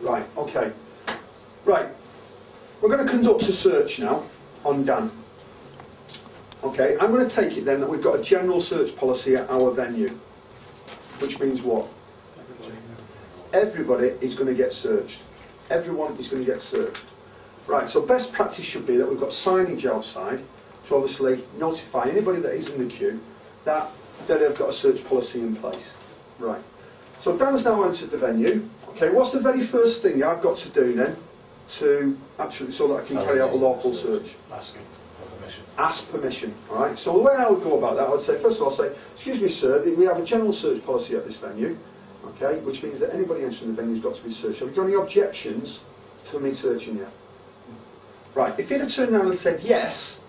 Right, okay. Right, we're going to conduct a search now on Dan. Okay, I'm going to take it then that we've got a general search policy at our venue. Which means what? Everybody is going to get searched. Everyone is going to get searched. Right, so best practice should be that we've got signage outside to obviously notify anybody that is in the queue that they've got a search policy in place. Right. So Dan's now entered the venue. Okay, what's the very first thing I've got to do then to actually, so that I can carry out a lawful search? Asking for permission. Ask permission. All right. So the way I would go about that, I would say, first of all, say, excuse me, sir, we have a general search policy at this venue. Okay, which means that anybody entering the venue has got to be searched. Have you got any objections to me searching you? Right. If he'd have turned around and said yes,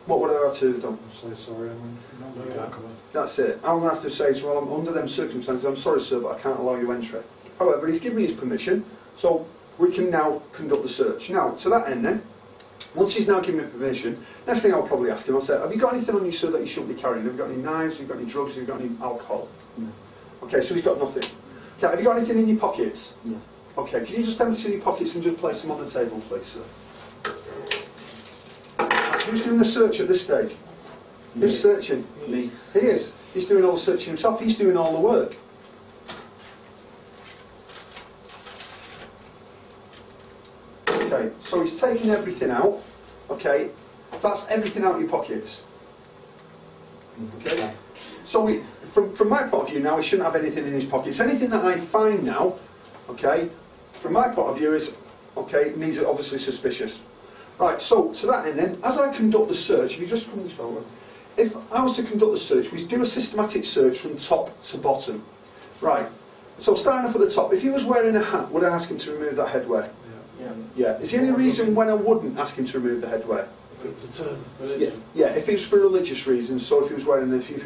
what would I have to have done? Say sorry, I'm not going to come in. That's it. I'm going to have to say, well, I'm under them circumstances, I'm sorry, sir, but I can't allow you entry. However, he's given me his permission, so we can now conduct the search. Now, to that end then, once he's now given me permission, next thing I'll probably ask him, I'll say, have you got anything on you, sir, that you shouldn't be carrying? Have you got any knives? Have you got any drugs? Have you got any alcohol? No. Okay, so he's got nothing. Okay, have you got anything in your pockets? Yeah. Okay, can you just empty your pockets and just place them on the table, please, sir? Who's doing the search at this stage? Me. Who's searching? Me. He is. He's doing all the searching himself. He's doing all the work. Okay, so he's taking everything out. Okay, that's everything out of your pockets. Okay. So from my point of view now, he shouldn't have anything in his pockets. Anything that I find now, okay, from my point of view is, okay, needs it obviously suspicious. Right, so to that end then, as I conduct the search, if you just come this forward, if I was to conduct the search, we do a systematic search from top to bottom. Right, so starting off at the top, if he was wearing a hat, would I ask him to remove that headwear? Yeah. Is there any reason when I wouldn't ask him to remove the headwear? Yeah, if it was for religious reasons, so if he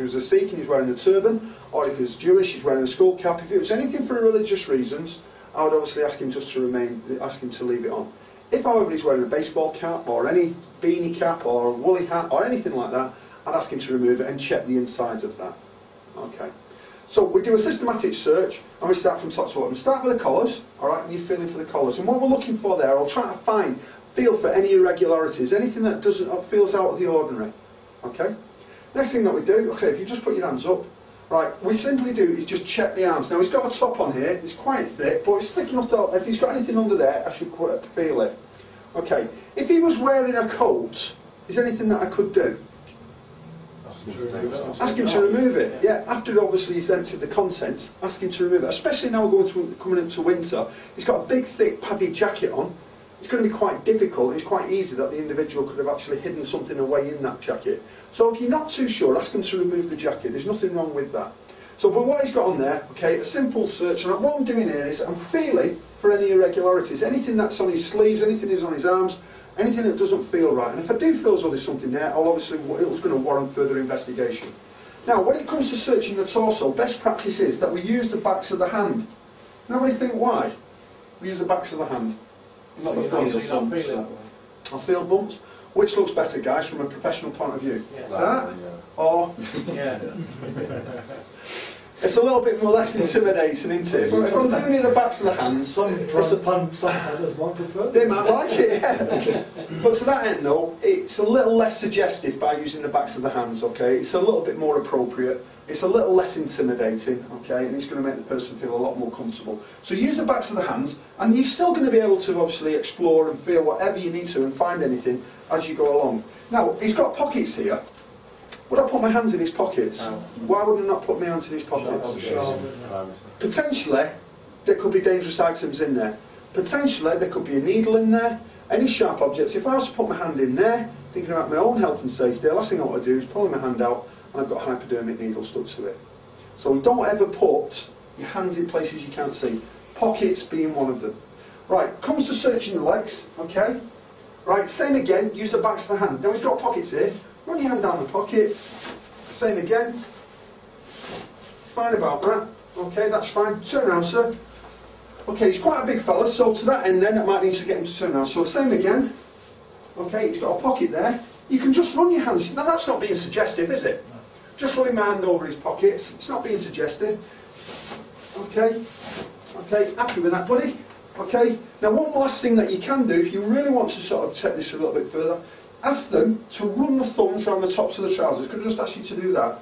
was a Sikh and he was wearing a turban, or if he was Jewish, he's wearing a skull cap, if it was anything for religious reasons, I would obviously ask him just to ask him to leave it on. If, however, he's wearing a baseball cap or any beanie cap or a woolly hat or anything like that, I'd ask him to remove it and check the insides of that. Okay. So we do a systematic search and we start from top to bottom. We start with the collars, all right, and you're feeling for the collars. And what we're looking for there, I'll try to feel for any irregularities, anything that feels out of the ordinary. Okay. Next thing that we do, okay, if you just put your hands up, right, we simply do is just check the arms. Now he's got a top on here, it's quite thick, but it's thick enough to, if he's got anything under there, I should feel it. Okay, if he was wearing a coat, is there anything that I could do? Ask him to remove it. Yeah, after obviously he's emptied the contents, ask him to remove it. Especially now coming into winter, he's got a big, thick, padded jacket on. It's going to be quite difficult. It's quite easy that the individual could have actually hidden something away in that jacket. So if you're not too sure, ask him to remove the jacket. There's nothing wrong with that. So, but what he's got on there, okay, a simple search. And what I'm doing here is I'm feeling for any irregularities. Anything that's on his sleeves, anything that's on his arms, anything that doesn't feel right. And if I do feel as though there's something there, it's going to warrant further investigation. Now, when it comes to searching the torso, best practice is that we use the backs of the hand. Nobody think why? We use the backs of the hand. Not the fronts. I feel bumps. Which looks better, guys, from a professional point of view? Yeah. That? Or? Yeah. It's a little bit more less intimidating, isn't it? If I'm doing it the backs of the hands, Some punters might prefer. they might like it, yeah. But to that end, though, it's a little less suggestive by using the backs of the hands, okay? It's a little bit more appropriate. It's a little less intimidating, okay? And it's going to make the person feel a lot more comfortable. So use the backs of the hands, and you're still going to be able to obviously explore and feel whatever you need to and find anything as you go along. Now, he's got pockets here. Would I put my hands in his pockets? No. Why would I not put my hands in his pockets? Potentially, there could be dangerous items in there. Potentially, there could be a needle in there, any sharp objects. If I was to put my hand in there, thinking about my own health and safety, the last thing I want to do is pull my hand out and I've got a hypodermic needle stuck to it. So don't ever put your hands in places you can't see. Pockets being one of them. Right, comes to searching the legs, okay? Right, same again, use the backs of the hand. Now he's got pockets here. Run your hand down the pockets. Same again. Fine about that. Okay, that's fine. Turn around, sir. Okay, he's quite a big fella, so to that end then, I might need to get him to turn around. So same again. Okay, he's got a pocket there. You can just run your hands. Now that's not being suggestive, is it? Just running my hand over his pockets. It's not being suggestive. Okay. Okay, happy with that, buddy? Okay? Now one last thing that you can do, if you really want to sort of take this a little bit further, ask them to run the thumbs around the tops of the trousers. Could I just ask you to do that?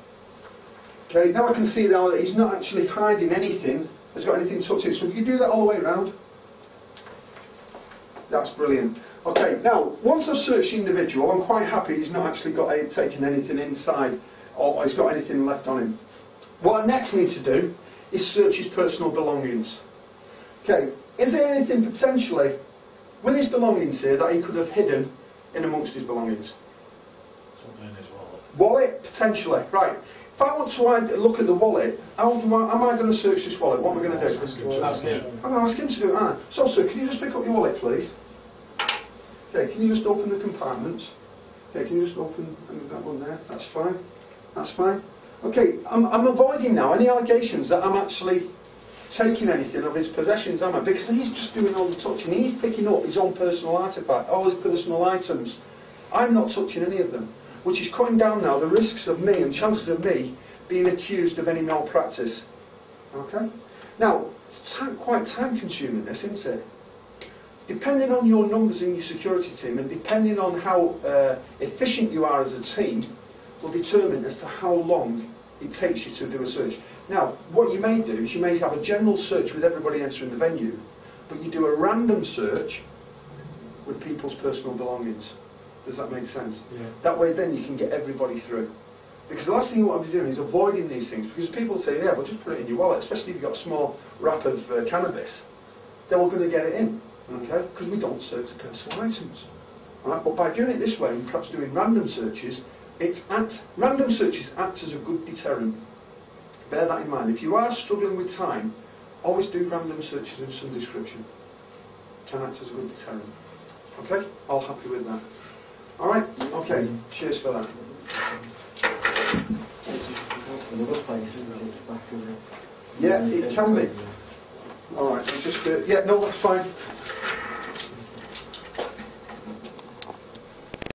Okay, now I can see now that he's not actually hiding anything, has got anything tucked in. So if you do that all the way around, that's brilliant. Okay, now once I've searched the individual, I'm quite happy he's not actually taken anything inside or he's got anything left on him. What I next need to do is search his personal belongings. Okay, is there anything potentially with his belongings here that he could have hidden in amongst his belongings? Something in his wallet. Wallet, potentially. Right. If I want to look at the wallet, am I going to search this wallet? What am I going to do? Ask him. I'm going to ask him to do it, aren't I? So, sir, can you just pick up your wallet, please? Okay, can you just open the compartments? Okay, can you just open that one there? That's fine. That's fine. Okay, I'm avoiding now any allegations that I'm actually taking anything of his possessions, am I? Because he's just doing all the touching. He's picking up his own personal artifact, all his personal items. I'm not touching any of them, which is cutting down now the risks of me and chances of me being accused of any malpractice. Okay? Now, it's quite time consuming this, isn't it? Depending on your numbers in your security team and depending on how efficient you are as a team will determine as to how long it takes you to do a search. Now, what you may do is you may have a general search with everybody entering the venue, but you do a random search with people's personal belongings. Does that make sense? Yeah. That way then you can get everybody through. Because the last thing you want to be doing is avoiding these things, because people say, yeah, well just put it in your wallet, especially if you've got a small wrap of cannabis. They're all going to get it in, okay? Because we don't search the personal items. Right? But by doing it this way, and perhaps doing random searches, random searches act as a good deterrent. Bear that in mind. If you are struggling with time, always do random searches of some description. Can act as a good deterrent. Okay? All happy with that. Alright? Okay. Cheers for that. Another place, isn't it? Back of it. Yeah, it can be. Alright, just, yeah, no, that's fine.